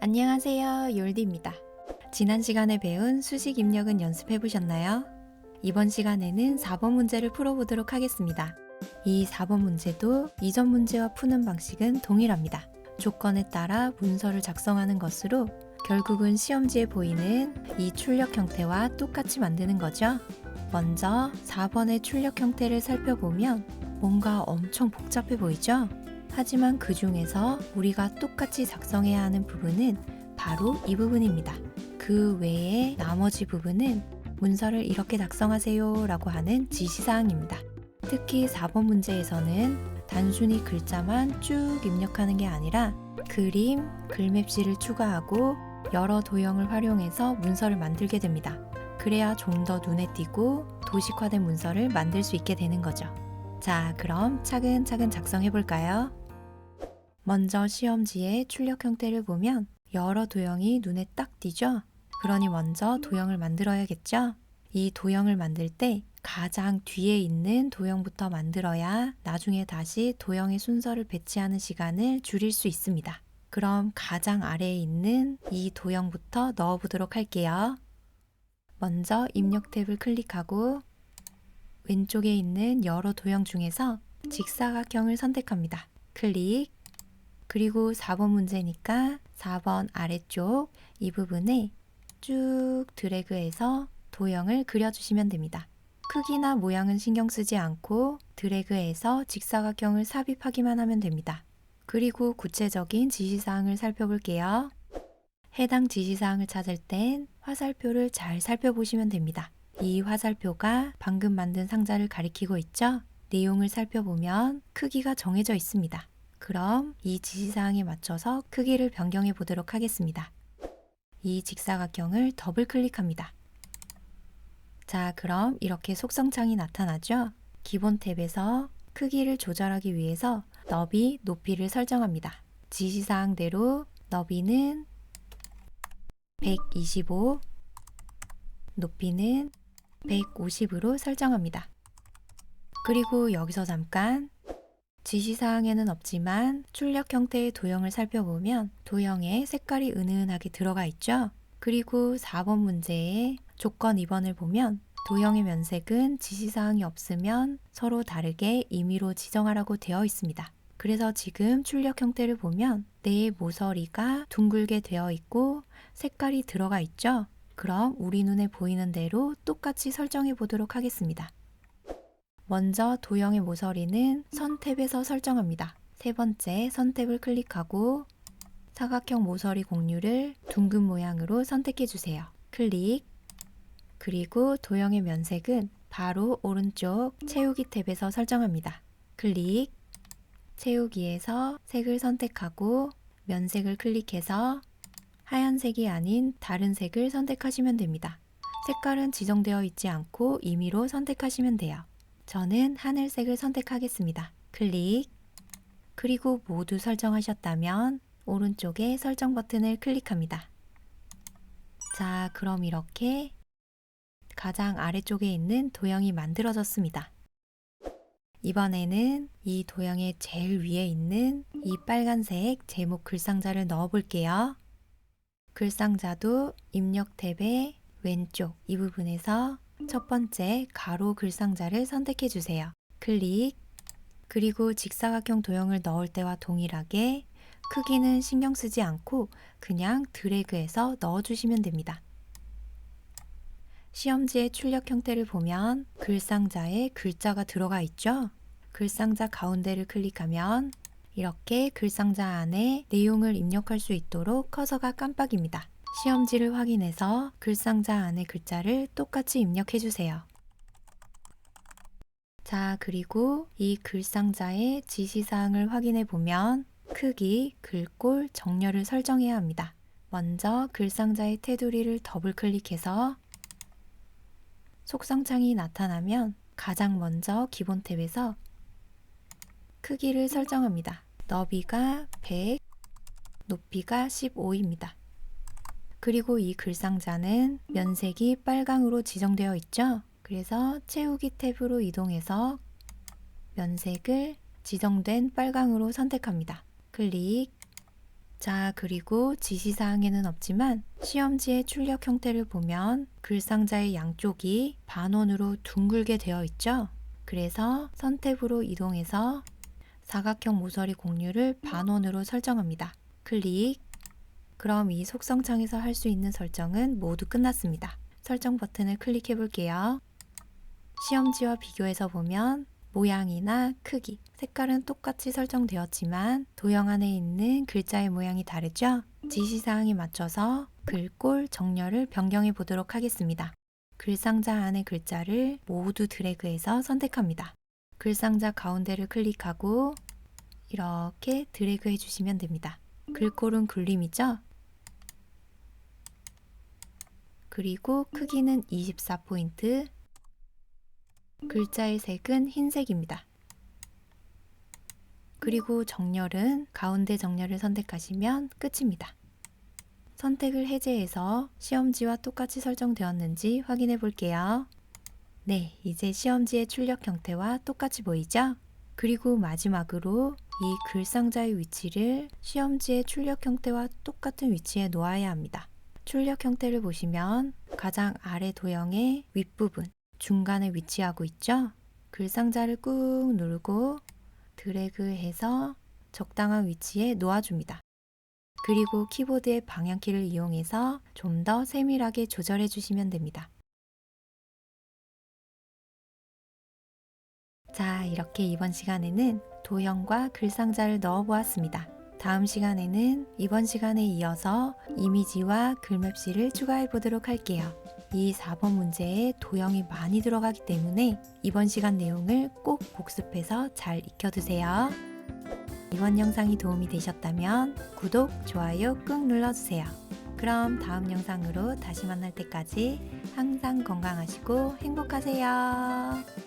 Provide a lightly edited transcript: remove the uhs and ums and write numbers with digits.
안녕하세요, 욜디입니다. 지난 시간에 배운 수식 입력은 연습해 보셨나요? 이번 시간에는 4번 문제를 풀어보도록 하겠습니다. 이 4번 문제도 이전 문제와 푸는 방식은 동일합니다. 조건에 따라 문서를 작성하는 것으로 결국은 시험지에 보이는 이 출력 형태와 똑같이 만드는 거죠. 먼저 4번의 출력 형태를 살펴보면 뭔가 엄청 복잡해 보이죠? 하지만 그 중에서 우리가 똑같이 작성해야 하는 부분은 바로 이 부분입니다. 그 외에 나머지 부분은 문서를 이렇게 작성하세요 라고 하는 지시사항입니다. 특히 4번 문제에서는 단순히 글자만 쭉 입력하는 게 아니라 그림, 글맵시를 추가하고 여러 도형을 활용해서 문서를 만들게 됩니다. 그래야 좀 더 눈에 띄고 도식화된 문서를 만들 수 있게 되는 거죠. 자, 그럼 차근차근 작성해 볼까요? 먼저 시험지의 출력 형태를 보면 여러 도형이 눈에 딱 띄죠? 그러니 먼저 도형을 만들어야겠죠? 이 도형을 만들 때 가장 뒤에 있는 도형부터 만들어야 나중에 다시 도형의 순서를 배치하는 시간을 줄일 수 있습니다. 그럼 가장 아래에 있는 이 도형부터 넣어보도록 할게요. 먼저 입력 탭을 클릭하고 왼쪽에 있는 여러 도형 중에서 직사각형을 선택합니다. 클릭. 그리고 4번 문제니까 4번 아래쪽 이 부분에 쭉 드래그해서 도형을 그려주시면 됩니다. 크기나 모양은 신경 쓰지 않고 드래그해서 직사각형을 삽입하기만 하면 됩니다. 그리고 구체적인 지시사항을 살펴볼게요. 해당 지시사항을 찾을 땐 화살표를 잘 살펴보시면 됩니다. 이 화살표가 방금 만든 상자를 가리키고 있죠? 내용을 살펴보면 크기가 정해져 있습니다. 그럼 이 지시사항에 맞춰서 크기를 변경해 보도록 하겠습니다. 이 직사각형을 더블 클릭합니다. 자, 그럼 이렇게 속성창이 나타나죠? 기본 탭에서 크기를 조절하기 위해서 너비, 높이를 설정합니다. 지시사항대로 너비는 125, 높이는 150으로 설정합니다. 그리고 여기서 잠깐 지시사항에는 없지만 출력 형태의 도형을 살펴보면 도형에 색깔이 은은하게 들어가 있죠? 그리고 4번 문제의 조건 2번을 보면 도형의 면색은 지시사항이 없으면 서로 다르게 임의로 지정하라고 되어 있습니다. 그래서 지금 출력 형태를 보면 내 모서리가 둥글게 되어 있고 색깔이 들어가 있죠? 그럼 우리 눈에 보이는 대로 똑같이 설정해 보도록 하겠습니다. 먼저 도형의 모서리는 선 탭에서 설정합니다. 세 번째 선 탭을 클릭하고 사각형 모서리 공류를 둥근 모양으로 선택해 주세요. 클릭. 그리고 도형의 면색은 바로 오른쪽 채우기 탭에서 설정합니다. 클릭. 채우기에서 색을 선택하고 면색을 클릭해서 하얀색이 아닌 다른 색을 선택하시면 됩니다. 색깔은 지정되어 있지 않고 임의로 선택하시면 돼요. 저는 하늘색을 선택하겠습니다. 클릭. 그리고 모두 설정하셨다면 오른쪽에 설정 버튼을 클릭합니다. 자, 그럼 이렇게 가장 아래쪽에 있는 도형이 만들어졌습니다. 이번에는 이 도형의 제일 위에 있는 이 빨간색 제목 글상자를 넣어 볼게요. 글상자도 입력 탭의 왼쪽 이 부분에서 첫 번째 가로 글상자를 선택해 주세요. 클릭. 그리고 직사각형 도형을 넣을 때와 동일하게 크기는 신경 쓰지 않고 그냥 드래그해서 넣어주시면 됩니다. 시험지의 출력 형태를 보면 글상자에 글자가 들어가 있죠? 글상자 가운데를 클릭하면 이렇게 글상자 안에 내용을 입력할 수 있도록 커서가 깜빡입니다. 시험지를 확인해서 글상자 안에 글자를 똑같이 입력해 주세요. 자, 그리고 이 글상자의 지시사항을 확인해 보면 크기, 글꼴, 정렬을 설정해야 합니다. 먼저 글상자의 테두리를 더블 클릭해서 속성창이 나타나면 가장 먼저 기본 탭에서 크기를 설정합니다. 너비가 100, 높이가 15입니다. 그리고 이 글상자는 면색이 빨강으로 지정되어 있죠? 그래서 채우기 탭으로 이동해서 면색을 지정된 빨강으로 선택합니다. 클릭. 자, 그리고 지시사항에는 없지만 시험지의 출력 형태를 보면 글상자의 양쪽이 반원으로 둥글게 되어 있죠. 그래서 선택으로 이동해서 사각형 모서리 공류를 반원으로 설정합니다. 클릭. 그럼 이 속성창에서 할 수 있는 설정은 모두 끝났습니다. 설정 버튼을 클릭해 볼게요. 시험지와 비교해서 보면 모양이나 크기, 색깔은 똑같이 설정되었지만 도형 안에 있는 글자의 모양이 다르죠? 지시사항에 맞춰서 글꼴 정렬을 변경해 보도록 하겠습니다. 글상자 안의 글자를 모두 드래그해서 선택합니다. 글상자 가운데를 클릭하고 이렇게 드래그 해주시면 됩니다. 글꼴은 굴림이죠? 그리고 크기는 24포인트, 글자의 색은 흰색입니다. 그리고 정렬은 가운데 정렬을 선택하시면 끝입니다. 선택을 해제해서 시험지와 똑같이 설정되었는지 확인해 볼게요. 네, 이제 시험지의 출력 형태와 똑같이 보이죠? 그리고 마지막으로 이 글상자의 위치를 시험지의 출력 형태와 똑같은 위치에 놓아야 합니다. 출력 형태를 보시면 가장 아래 도형의 윗부분, 중간에 위치하고 있죠? 글상자를 꾹 누르고 드래그해서 적당한 위치에 놓아줍니다. 그리고 키보드의 방향키를 이용해서 좀 더 세밀하게 조절해 주시면 됩니다. 자, 이렇게 이번 시간에는 도형과 글상자를 넣어 보았습니다. 다음 시간에는 이번 시간에 이어서 이미지와 글맵시를 추가해 보도록 할게요. 이 4번 문제에 도형이 많이 들어가기 때문에 이번 시간 내용을 꼭 복습해서 잘 익혀두세요. 이번 영상이 도움이 되셨다면 구독, 좋아요 꾹 눌러주세요. 그럼 다음 영상으로 다시 만날 때까지 항상 건강하시고 행복하세요.